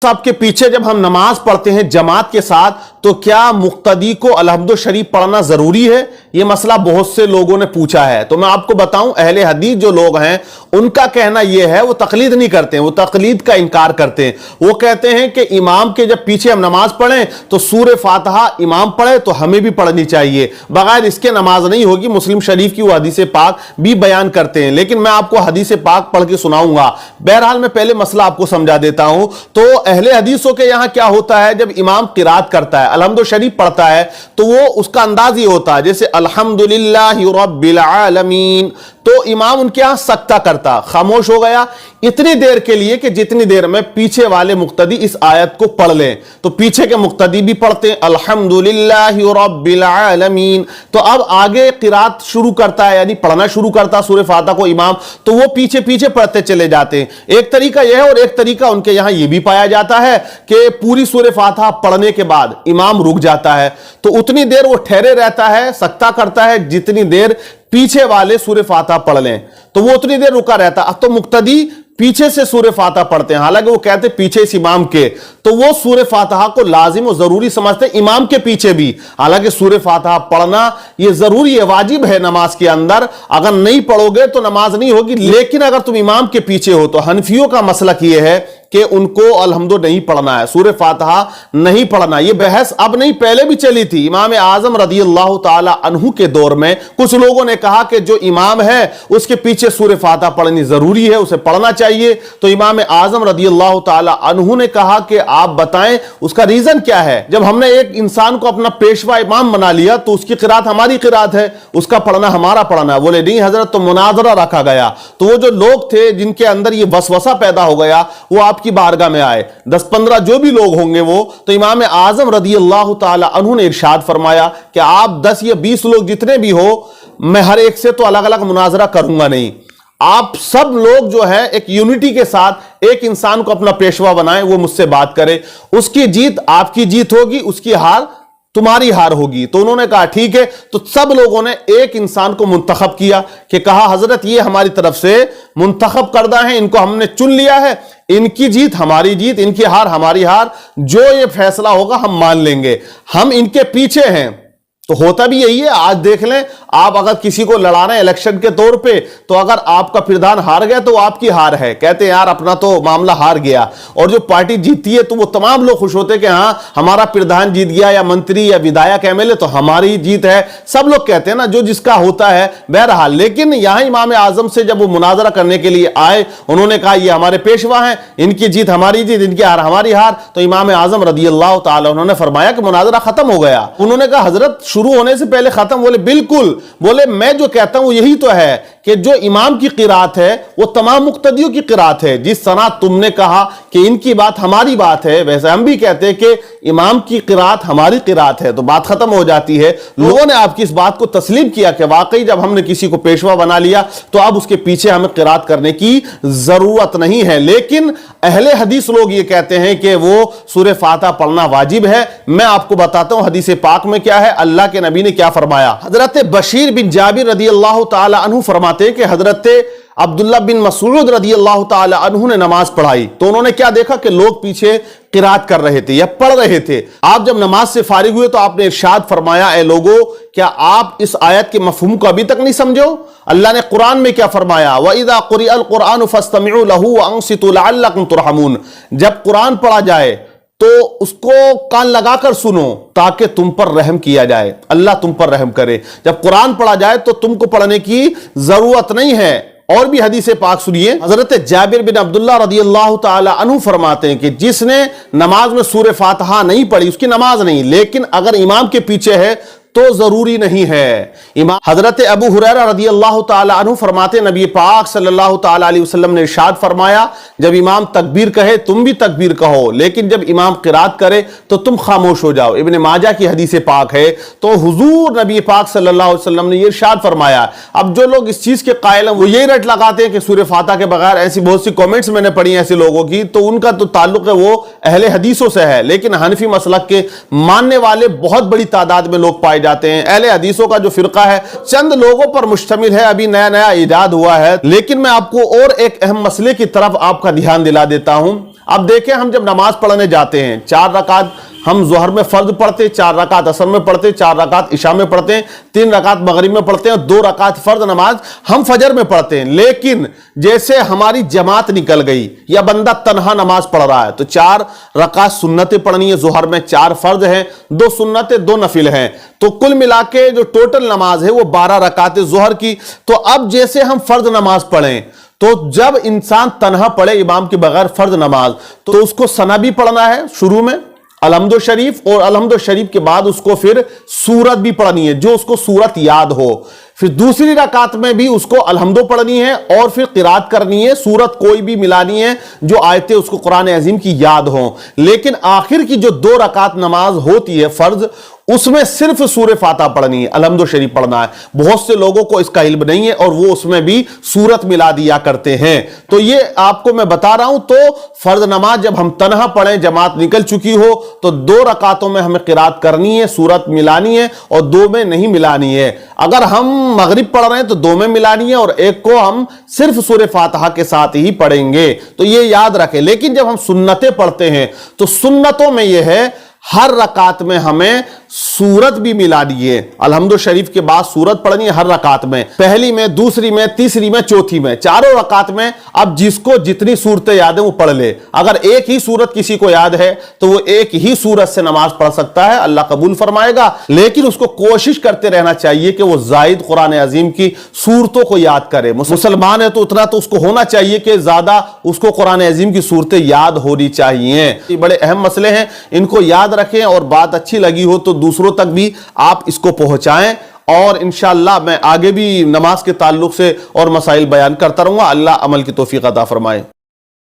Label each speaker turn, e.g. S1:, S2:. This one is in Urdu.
S1: صاحب کے پیچھے جب ہم نماز پڑھتے ہیں جماعت کے ساتھ تو کیا مقتدی کو الحمد شریف پڑھنا ضروری ہے؟ یہ مسئلہ بہت سے لوگوں نے پوچھا ہے، تو میں آپ کو بتاؤں اہل حدیث جو لوگ ہیں ان کا کہنا یہ ہے، وہ تقلید نہیں کرتے ہیں، وہ تقلید کا انکار کرتے ہیں۔ وہ کہتے ہیں کہ امام کے جب پیچھے ہم نماز پڑھیں تو سورہ فاتحہ امام پڑھے تو ہمیں بھی پڑھنی چاہیے، بغیر اس کے نماز نہیں ہوگی۔ مسلم شریف کی وہ حدیث پاک بھی بیان کرتے ہیں، لیکن میں آپ کو حدیث پاک پڑھ کے سناؤں گا۔ بہرحال میں پہلے مسئلہ آپ کو سمجھا دیتا ہوں۔ تو اہل حدیثوں کے یہاں کیا ہوتا ہے، جب امام قرات کرتا ہے، الحمد شریف پڑھتا ہے، تو وہ اس کا انداز یہ ہوتا ہے جیسے الحمدللہ رب العالمین، تو امام ان کے ہاں سکتہ کرتا، خاموش ہو گیا اتنی دیر کے لیے کہ جتنی دیر میں پیچھے والے مقتدی اس آیت کو پڑھ لیں۔ تو پیچھے کے مقتدی بھی پڑھتے ہیں الحمدللہ رب العالمین، تو اب آگے قرات شروع کرتا ہے، یعنی پڑھنا شروع کرتا سورہ فاتحہ کو امام، تو وہ پیچھے پیچھے پڑھتے چلے جاتے ہیں۔ ایک طریقہ یہ ہے، اور ایک طریقہ ان کے یہاں یہ بھی پایا جاتا ہے کہ پوری سورہ فاتحہ پڑھنے کے بعد امام رک جاتا ہے، تو اتنی دیر وہ ٹھہرے رہتا ہے، سکتہ کرتا ہے جتنی دیر پیچھے والے سورہ فاتحہ پڑھ لیں، تو وہ اتنی دیر رکا رہتا۔ اب تو مقتدی پیچھے سے سورہ فاتحہ پڑھتے ہیں، حالانکہ وہ کہتے ہیں پیچھے اس امام کے، تو وہ سورہ فاتحہ کو لازم و ضروری سمجھتے ہیں امام کے پیچھے بھی، حالانکہ سورہ فاتحہ پڑھنا یہ ضروری ہے، واجب ہے نماز کے اندر، اگر نہیں پڑھو گے تو نماز نہیں ہوگی۔ لیکن اگر تم امام کے پیچھے ہو تو حنفیوں کا مسلک یہ ہے کہ ان کو الحمدو نہیں پڑھنا ہے، سورہ فاتحہ نہیں پڑھنا۔ یہ بحث اب نہیں، پہلے بھی چلی تھی۔ امام اعظم رضی اللہ تعالی عنہ کے دور میں کچھ لوگوں نے کہا کہ جو امام ہے اس کے پیچھے سورہ فاتحہ پڑھنی ضروری ہے، اسے پڑھنا چاہیے۔ تو امام اعظم رضی اللہ تعالی عنہ نے کہا کہ آپ بتائیں اس کا ریزن کیا ہے؟ جب ہم نے ایک انسان کو اپنا پیشوا امام بنا لیا تو اس کی قرات ہماری قرات ہے، اس کا پڑھنا ہمارا پڑھنا ہے۔ بولے نہیں حضرت، تو مناظرہ رکھا گیا، تو وہ جو لوگ تھے جن کے اندر یہ وسوسہ پیدا ہو گیا وہ آپ کی بارگاہ میں آئے، 10-15 جو بھی لوگ ہوں گے وہ، تو امام اعظم رضی اللہ تعالی عنہ نے ارشاد فرمایا کہ آپ 10 یا 20 لوگ جتنے بھی ہو، میں ہر ایک سے تو الگ الگ مناظرہ کروں گا نہیں، آپ سب لوگ جو ہے ایک یونٹی کے ساتھ ایک انسان کو اپنا پیشوا بنائیں، وہ مجھ سے بات کرے، اس کی جیت آپ کی جیت ہوگی، اس کی ہار تمہاری ہار ہوگی۔ تو انہوں نے کہا ٹھیک ہے، تو سب لوگوں نے ایک انسان کو منتخب کیا کہ کہا حضرت یہ ہماری طرف سے منتخب کردہ ہیں، ان کو ہم نے چن لیا ہے، ان کی جیت ہماری جیت، ان کی ہار ہماری ہار، جو یہ فیصلہ ہوگا ہم مان لیں گے، ہم ان کے پیچھے ہیں۔ تو ہوتا بھی یہی ہے، آج دیکھ لیں آپ اگر کسی کو لڑا رہے ہیں الیکشن کے طور پہ، تو اگر آپ کا پردھان ہار گیا تو وہ آپ کی ہار ہے، کہتے ہیں یار اپنا تو معاملہ ہار گیا، اور جو پارٹی جیتتی ہے تو وہ تمام لوگ خوش ہوتے ہیں کہ ہاں ہمارا پردھان جیت گیا، یا منتری یا ودھایک ایم ایل اے، تو ہماری جیت ہے، سب لوگ کہتے ہیں نا جو جس کا ہوتا ہے۔ بہرحال لیکن یہاں امام اعظم سے جب وہ مناظرہ کرنے کے لیے آئے، انہوں نے کہا یہ ہمارے پیشوا ہیں، ان کی جیت ہماری جیت، ان کی ہار ہماری ہار، تو امام اعظم رضی اللہ تعالی انہوں نے فرمایا کہ مناظرہ ختم ہو گیا۔ انہوں نے کہا حضرت شروع ہونے سے پہلے ختم؟ بولے بالکل، بولے میں جو کہتا ہوں یہی تو ہے کہ جو امام کی قرات ہے وہ تمام مقتدیوں کی قرات ہے، جس طرح تم نے کہا کہ ان کی بات ہماری بات ہے، ویسے ہم بھی کہتے ہیں کہ امام کی قرات ہماری قرات ہے، تو بات ختم ہو جاتی ہے۔ لوگوں نے آپ کی اس بات کو تسلیم کیا کہ واقعی جب ہم نے کسی کو پیشوا بنا لیا تو اب اس کے پیچھے ہمیں قرات کرنے کی ضرورت نہیں ہے۔ لیکن اہل حدیث لوگ یہ کہتے ہیں کہ وہ سورہ فاتحہ پڑھنا واجب ہے۔ میں آپ کو بتاتا ہوں حدیث پاک میں کیا ہے، اللہ کے نبی نے کیا فرمایا۔ حضرت بشیر بن جابر رضی اللہ تعالی عنہ فرماتے ہیں کہ حضرت عبداللہ بن مسعود رضی اللہ تعالی عنہ نے نماز پڑھائی، تو انہوں نے کیا دیکھا کہ لوگ پیچھے قرات کر رہے تھے یا پڑھ رہے تھے۔ آپ جب نماز سے فارغ ہوئے تو آپ نے ارشاد فرمایا اے لوگو، کیا آپ اس آیت کے مفہوم کو ابھی تک نہیں سمجھو؟ اللہ نے قرآن میں کیا فرمایا، وَإِذَا قُرِئَ الْقُرْآنُ فَاسْتَمِعُوا لَهُ وَأَنصِتُوا لَعَلَّكُمْ تُرْحَمُونَ، جب قرآن پڑھا جائے تو اس کو کان لگا کر سنو تاکہ تم پر رحم کیا جائے، اللہ تم پر رحم کرے۔ جب قرآن پڑھا جائے تو تم کو پڑھنے کی ضرورت نہیں ہے۔ اور بھی حدیث پاک سنیے، حضرت جابر بن عبداللہ رضی اللہ تعالی عنہ فرماتے ہیں کہ جس نے نماز میں سورہ فاتحہ نہیں پڑھی اس کی نماز نہیں، لیکن اگر امام کے پیچھے ہے تو ضروری نہیں ہے۔ حضرت ابو ہریرہ رضی اللہ تعالی عنہ فرماتے نبی پاک صلی اللہ تعالی علیہ وسلم نے ارشاد فرمایا جب امام تکبیر کہے تم بھی تکبیر کہو، لیکن جب امام قرات کرے تو تم خاموش ہو جاؤ۔ ابن ماجہ کی حدیث پاک ہے۔ تو حضور نبی پاک صلی اللہ علیہ وسلم نے یہ ارشاد فرمایا۔ اب جو لوگ اس چیز کے قائل ہیں وہ یہی رٹ لگاتے ہیں کہ سورہ فاتحہ کے بغیر، ایسی بہت سی کامنٹس میں نے پڑھی ہیں ایسے لوگوں کی، تو ان کا تو تعلق ہے وہ اہل حدیثوں سے ہے، لیکن حنفی مسلک کے ماننے والے بہت بڑی تعداد میں لوگ پائے جاتے ہیں۔ اہل حدیثوں کا جو فرقہ ہے چند لوگوں پر مشتمل ہے، ابھی نیا نیا ایجاد ہوا ہے۔ لیکن میں آپ کو اور ایک اہم مسئلے کی طرف آپ کا دھیان دلا دیتا ہوں۔ اب دیکھیں ہم جب نماز پڑھنے جاتے ہیں 4 رکعت ہم ظہر میں فرض پڑھتے، 4 رکعت عصر میں پڑھتے، 4 رکعت عشاء میں پڑھتے ہیں، 3 رکعت مغرب میں پڑھتے ہیں، 2 رکعت فرض نماز ہم فجر میں پڑھتے ہیں۔ لیکن جیسے ہماری جماعت نکل گئی یا بندہ تنہا نماز پڑھ رہا ہے تو 4 رکعت سنتیں پڑھنی ہے، ظہر میں 4 فرض ہیں، 2 سنتیں 2 نفل ہیں، تو کل ملا کے جو ٹوٹل نماز ہے وہ 12 رکعت ظہر کی۔ تو اب جیسے ہم فرض نماز پڑھیں تو جب انسان تنہا پڑھے امام کے بغیر فرض نماز تو اس کو ثنا بھی پڑھنا ہے شروع میں الحمد شریف، اور الحمد شریف کے بعد اس کو پھر سورت بھی پڑھنی ہے جو اس کو سورت یاد ہو۔ پھر دوسری رکعت میں بھی اس کو الحمد پڑھنی ہے اور پھر قرات کرنی ہے، سورت کوئی بھی ملانی ہے جو آیتیں اس کو قرآن عظیم کی یاد ہوں۔ لیکن آخر کی جو 2 رکعت نماز ہوتی ہے فرض، اس میں صرف سورہ فاتحہ پڑھنی ہے، الحمد شریف پڑھنا ہے۔ بہت سے لوگوں کو اس کا علم نہیں ہے اور وہ اس میں بھی سورت ملا دیا کرتے ہیں۔ تو یہ آپ کو میں بتا رہا ہوں، تو فرض نماز جب ہم تنہا پڑھیں، جماعت نکل چکی ہو، تو 2 رکعتوں میں ہمیں قرات کرنی ہے، سورت ملانی ہے، اور 2 میں نہیں ملانی ہے۔ اگر ہم مغرب پڑھ رہے ہیں تو 2 میں ملانی ہے اور ایک کو ہم صرف سورہ فاتحہ کے ساتھ ہی پڑھیں گے، تو یہ یاد رکھیں۔ لیکن جب ہم سنتیں پڑھتے ہیں تو سنتوں میں یہ ہے ہر رکعت میں ہمیں سورت بھی ملانی ہے، الحمد شریف کے بعد سورت پڑھنی ہے ہر رکعت میں، پہلی میں، دوسری میں، تیسری میں، چوتھی میں، 4 رکعت میں۔ اب جس کو جتنی صورتیں یاد ہیں وہ پڑھ لے، اگر ایک ہی سورت کسی کو یاد ہے تو وہ ایک ہی سورت سے نماز پڑھ سکتا ہے، اللہ قبول فرمائے گا۔ لیکن اس کو کوشش کرتے رہنا چاہیے کہ وہ زائد قرآن عظیم کی سورتوں کو یاد کرے۔ مسلمان ہے تو اتنا تو اس کو ہونا چاہیے کہ زیادہ اس کو قرآن عظیم کی صورتیں یاد ہونی چاہیے۔ یہ بڑے اہم مسئلے ہیں، ان کو یاد رکھیں، اور بات اچھی لگی ہو تو دوسروں تک بھی آپ اس کو پہنچائیں، اور انشاءاللہ میں آگے بھی نماز کے تعلق سے اور مسائل بیان کرتا رہوں گا۔ اللہ عمل کی توفیق عطا فرمائے۔